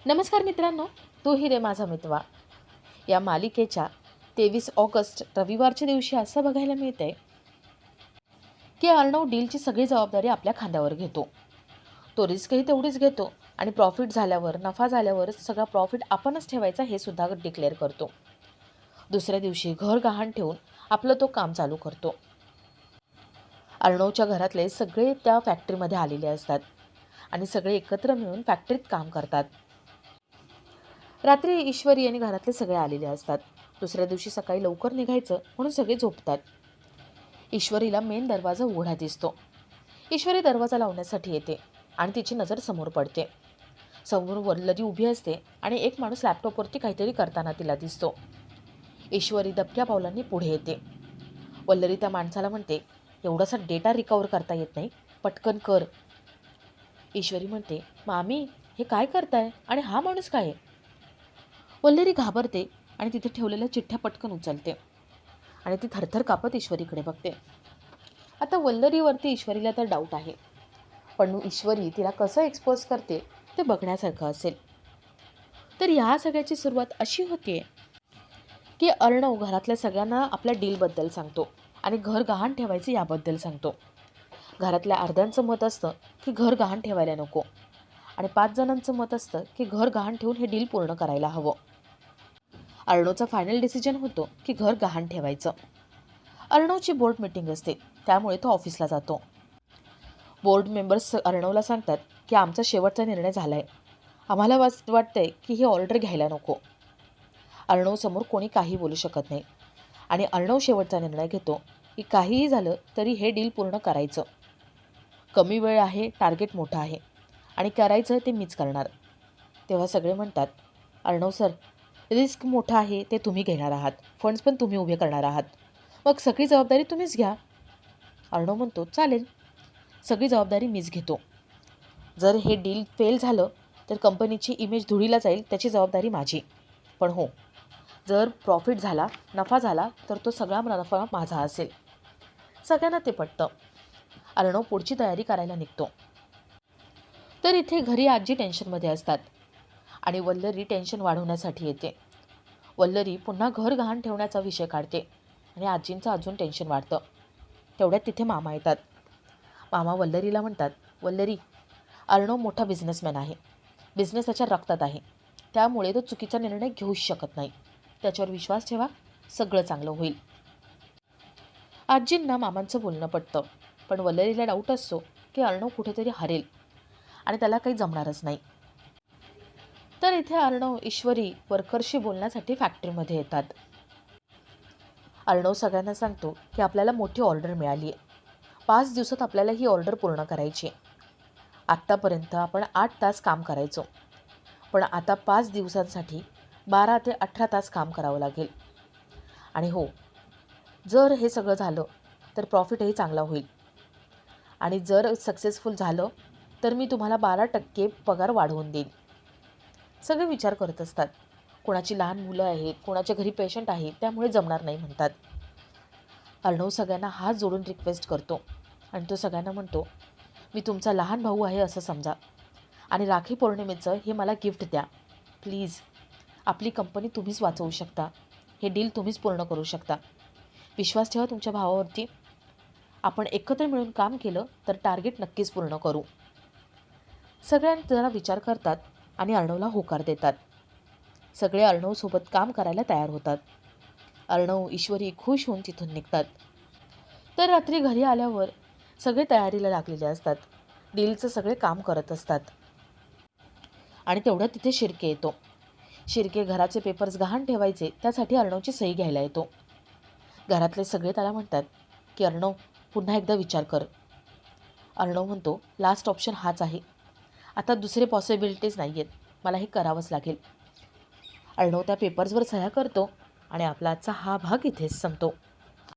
नमस्कार मित्रांनो, तू ही रे माझा मितवा या मालिकेच्या 23 ऑगस्ट रविवारच्या दिवशी असं बघायला मिळते की अर्णव डीलची सगळी जबाबदारी आपल्या खांद्यावर घेतो. तो रिस्कही तेवढीच घेतो आणि प्रॉफिट झाल्यावर, नफा झाल्यावर सगळा प्रॉफिट आपणच ठेवायचा हे सुद्धा डिक्लेअर करतो. दुसऱ्या दिवशी घर गहाण ठेवून आपलं तो काम चालू करतो. अर्णवच्या घरातले सगळे त्या फॅक्टरीमध्ये आलेले असतात आणि सगळे एकत्र मिळून फॅक्टरीत काम करतात. रात्री ईश्वरी आणि घरातले सगळे आलेले असतात. दुसऱ्या दिवशी सकाळी लवकर निघायचं म्हणून सगळे झोपतात. ईश्वरीला मेन दरवाजा उघडा दिसतो. ईश्वरी दरवाजा लावण्यासाठी येते आणि तिची नजर समोर पडते. समोर वल्लरी उभी असते आणि एक माणूस लॅपटॉपवरती काहीतरी करताना तिला दिसतो. ईश्वरी दबक्या पावलांनी पुढे येते. वल्लरी त्या माणसाला म्हणते, एवढासा डेटा रिकवर करता येत नाही, पटकन कर. ईश्वरी म्हणते, मामी हे काय करताय आणि हा माणूस काय आहे? वल्लरी घाबरते आणि तिथे ठेवलेल्या चिठ्ठ्या पटकन उचलते आणि ती थरथर कापत ईश्वरीकडे बघते. आता वल्लरीवरती ईश्वरीला तर डाऊट आहे, पण ईश्वरी तिला कसं एक्सपोज करते ते बघण्यासारखं असेल. तर ह्या सगळ्याची सुरुवात अशी होते की अर्णव घरातल्या सगळ्यांना आपल्या डीलबद्दल सांगतो आणि घर गहाण ठेवायचं याबद्दल सांगतो. घरातल्या अर्ध्यांचं मत असतं की घर गहाण ठेवायला नको आणि 5 जणांचं मत असतं की घर गहाण ठेवून हे डील पूर्ण करायला हवं. अर्णवचा फायनल डिसिजन होतो की घर गहाण ठेवायचं. अर्णवची बोर्ड मीटिंग असते, त्यामुळे तो ऑफिसला जातो. बोर्ड मेंबर्स अर्णवला सांगतात की आमचा शेवटचा निर्णय झाला आहे. आम्हाला वाटतंय की ही ऑर्डर घ्यायला नको. अर्णवसमोर कोणी काही बोलू शकत नाही आणि अर्णव शेवटचा निर्णय घेतो की काहीही झालं तरी हे डील पूर्ण करायचं. कमी वेळ आहे, टार्गेट मोठं आहे आणि करायचं ते मीच करणार. तेव्हा सगळे म्हणतात, अर्णव सर, रिस्क मोठा आहे ते तुम्ही घेणार आहात, फंड्स पण तुम्ही उभे करणार आहात, मग सगळी जबाबदारी तुम्हीच घ्या. अर्णव म्हणतो, चालेल, सगळी जबाबदारी मीच घेतो. जर हे डील फेल झालं तर कंपनीची इमेज धुळीला जाईल, त्याची जबाबदारी माझी. पण हो, जर प्रॉफिट झाला, नफा झाला तर तो सगळा नफा माझा असेल. सगळ्यांना ते पटतं. अर्णव पुढची तयारी करायला निघतो. तर इथे घरी आजी टेन्शनमध्ये असतात आणि वल्लरी टेन्शन वाढवण्यासाठी येते. वल्लरी पुन्हा घर गहाण ठेवण्याचा विषय काढते आणि आजींचं अजून टेन्शन वाढतं. तेवढ्यात तिथे मामा येतात. मामा वल्लरीला म्हणतात, वल्लरी, अर्णव मोठा बिझनेसमॅन आहे, बिझनेस त्याच्या रक्तात आहे, त्यामुळे तो चुकीचा निर्णय घेऊच शकत नाही. त्याच्यावर विश्वास ठेवा, सगळं चांगलं होईल. आजींना मामांचं बोलणं पटतं, पण वल्लरीला डाऊट असतो की अर्णव कुठेतरी हरेल आणि त्याला काही जमणारच नाही. तर इथे अर्णव ईश्वरी वर्करशी बोलण्यासाठी फॅक्टरीमध्ये येतात. अर्णव सगळ्यांना सांगतो की आपल्याला मोठी ऑर्डर मिळाली आहे, 5 दिवसात आपल्याला ही ऑर्डर पूर्ण करायची आहे. आत्तापर्यंत आपण 8 तास काम करायचो, पण आता 5 दिवसांसाठी 12 ते 18 तास काम करावं लागेल. आणि हो, जर हे सगळं झालं तर प्रॉफिटही चांगला होईल आणि जर सक्सेसफुल झालं तर मी तुम्हाला 12% पगार वाढवून देईन. सगळे विचार करत असतात. कोणाची लहान मुलं आहेत, कोणाच्या घरी पेशंट आहे, त्यामुळे जमणार नाही म्हणतात. अर्णव सगळ्यांना हात जोडून रिक्वेस्ट करतो आणि तो सगळ्यांना म्हणतो, मी तुमचा लहान भाऊ आहे असं समजा आणि राखी पौर्णिमेचं हे मला गिफ्ट द्या प्लीज. आपली कंपनी तुम्हीच वाचवू शकता, हे डील तुम्हीच पूर्ण करू शकता. विश्वास ठेवा तुमच्या भावावरती. आपण एकत्र मिळून काम केलं तर टार्गेट नक्कीच पूर्ण करू. सगळ्यांनी जरा विचार करतात आणि अर्णवला होकार देतात. सगळे अर्णवसोबत काम करायला तयार होतात. अर्णव, ईश्वरी खुश होऊन तिथून निघतात. तर रात्री घरी आल्यावर सगळे तयारीला लागलेले असतात, डीलचं सगळे काम करत असतात. आणि तेवढ्यात तिथे शिर्के येतो. शिर्के घराचे पेपर्स गहाण ठेवायचे, त्यासाठी अर्णवची सही घ्यायला येतो. घरातले सगळे त्याला म्हणतात की अर्णव, पुन्हा एकदा विचार कर. अर्णव म्हणतो, लास्ट ऑप्शन हाच आहे, आता दुसरे पॉसिबिलिटीज नाही आहेत, मला हे करावंच लागेल. अर्णव त्या पेपर्सवर सह्या करतो आणि आपला आजचा हा भाग इथेच संपतो.